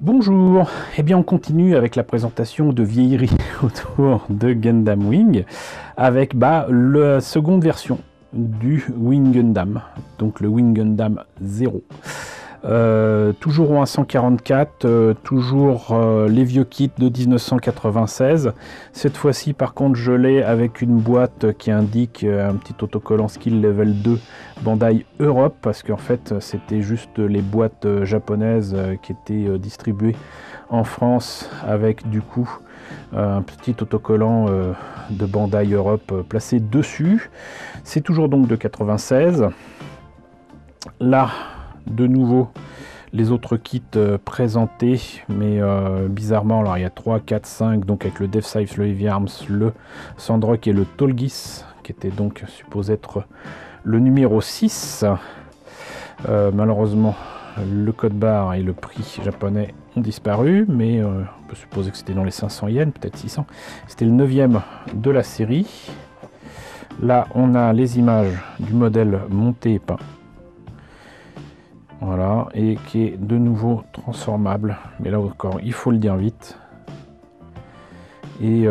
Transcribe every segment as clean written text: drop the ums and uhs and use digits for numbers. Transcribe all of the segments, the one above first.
Bonjour, eh bien on continue avec la présentation de vieilleries autour de Gundam Wing avec la seconde version du Wing Gundam, donc le Wing Gundam 0. Toujours au 144, toujours les vieux kits de 1996. Cette fois-ci par contre je l'ai avec une boîte qui indique un petit autocollant Skill Level 2 Bandai Europe, parce qu'en fait c'était juste les boîtes japonaises qui étaient distribuées en France avec du coup un petit autocollant de Bandai Europe placé dessus. C'est toujours donc de 96. Là de nouveau les autres kits présentés, mais bizarrement, alors il y a 3, 4, 5, donc avec le DevSize, le Heavy Arms, le Sandrock et le Tolgis, qui était donc supposé être le numéro 6. Malheureusement, le code barre et le prix japonais ont disparu, mais on peut supposer que c'était dans les 500 yens, peut-être 600. C'était le 9e de la série. Là, on a les images du modèle monté et peint. Voilà, et qui est de nouveau transformable, mais là encore il faut le dire vite. Et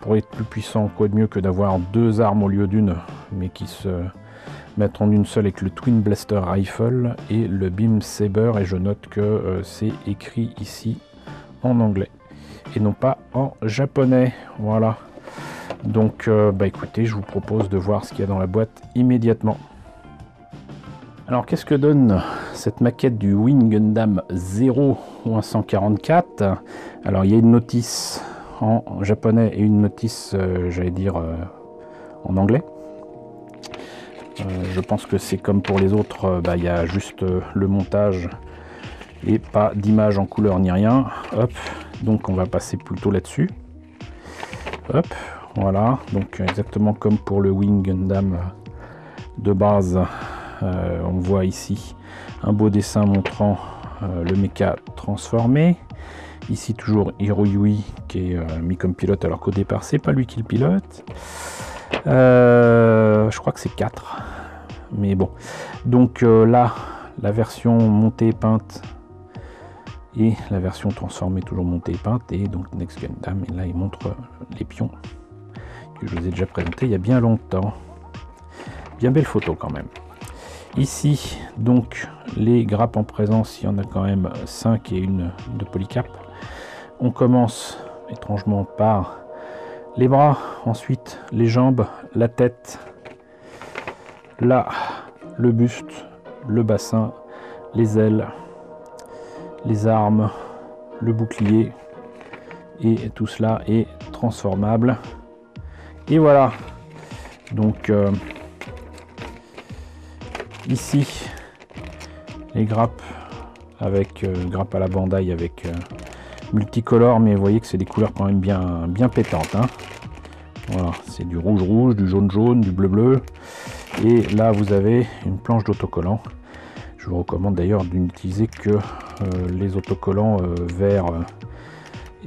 pour être plus puissant, quoi de mieux que d'avoir deux armes au lieu d'une, mais qui se mettent en une seule avec le Twin Blaster Rifle et le Beam Saber. Et je note que c'est écrit ici en anglais et non pas en japonais. Voilà, donc écoutez, je vous propose de voir ce qu'il y a dans la boîte immédiatement. Alors qu'est-ce que donne cette maquette du Wing Gundam 0 ou 144? Alors il y a une notice en japonais et une notice, j'allais dire, en anglais. Je pense que c'est comme pour les autres, il y a juste le montage et pas d'image en couleur ni rien. Hop, donc on va passer plutôt là-dessus. Hop, voilà, donc exactement comme pour le Wing Gundam de base. On voit ici un beau dessin montrant le mecha transformé. Ici toujours Hiroyui qui est mis comme pilote, alors qu'au départ c'est pas lui qui le pilote. Je crois que c'est 4, mais bon. Donc là, la version montée et peinte et la version transformée toujours montée et peinte, et donc Next Gundam. Et là il montre les pions que je vous ai déjà présenté il y a bien longtemps. Bien belle photo quand même. Ici, donc, les grappes en présence, il y en a quand même 5 et une de polycap. On commence étrangement par les bras, ensuite les jambes, la tête, là, le buste, le bassin, les ailes, les armes, le bouclier, et tout cela est transformable. Et voilà, donc ici les grappes avec grappe à la Bandai avec multicolore, mais vous voyez que c'est des couleurs quand même bien pétantes, hein. Voilà, c'est du rouge rouge, du jaune jaune, du bleu bleu, et là vous avez une planche d'autocollant. Je vous recommande d'ailleurs d'utiliser que les autocollants verts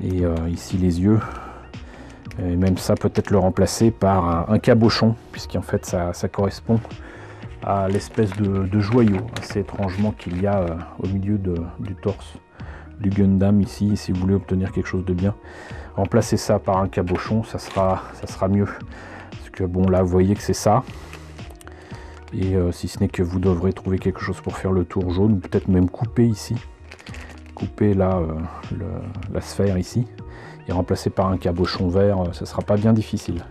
et ici les yeux, et même ça peut-être le remplacer par un cabochon, puisqu'en fait ça correspond à l'espèce de joyau assez étrangement qu'il y a au milieu du torse du Gundam ici. Si vous voulez obtenir quelque chose de bien, remplacez ça par un cabochon, ça sera mieux, parce que bon, là vous voyez que c'est ça, et si ce n'est que vous devrez trouver quelque chose pour faire le tour jaune, ou peut-être même couper ici, couper là la sphère ici et remplacer par un cabochon vert, ça sera pas bien difficile.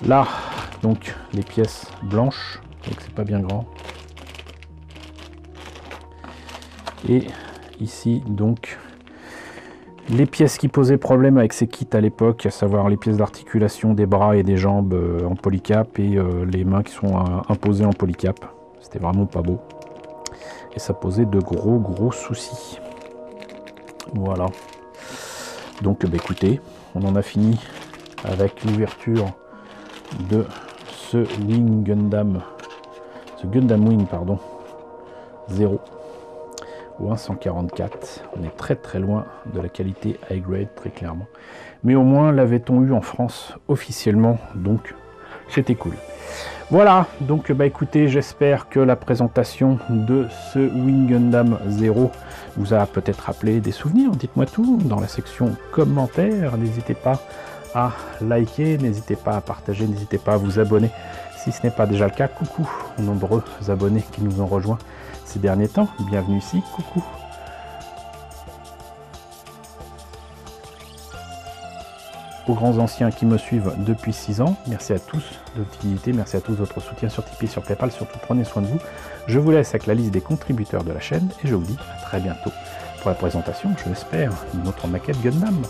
Là donc les pièces blanches, donc c'est pas bien grand, et ici donc les pièces qui posaient problème avec ces kits à l'époque, à savoir les pièces d'articulation des bras et des jambes en polycap, et les mains qui sont imposées en polycap. C'était vraiment pas beau et ça posait de gros soucis. Voilà, donc écoutez, on en a fini avec l'ouverture de ce Gundam Wing, pardon, 0 ou 144. On est très loin de la qualité high grade, très clairement, mais au moins l'avait-on eu en France officiellement, donc c'était cool. Voilà, donc bah écoutez, j'espère que la présentation de ce Wing Gundam 0 vous a peut-être rappelé des souvenirs. Dites-moi tout dans la section commentaires. N'hésitez pas à liker, n'hésitez pas à partager, n'hésitez pas à vous abonner si ce n'est pas déjà le cas. Coucou aux nombreux abonnés qui nous ont rejoints ces derniers temps. Bienvenue ici, coucou. Aux grands anciens qui me suivent depuis 6 ans, merci à tous de votre fidélité, merci à tous de votre soutien sur Tipeee, sur Paypal, surtout prenez soin de vous. Je vous laisse avec la liste des contributeurs de la chaîne et je vous dis à très bientôt pour la présentation, je l'espère, de notre maquette Gundam.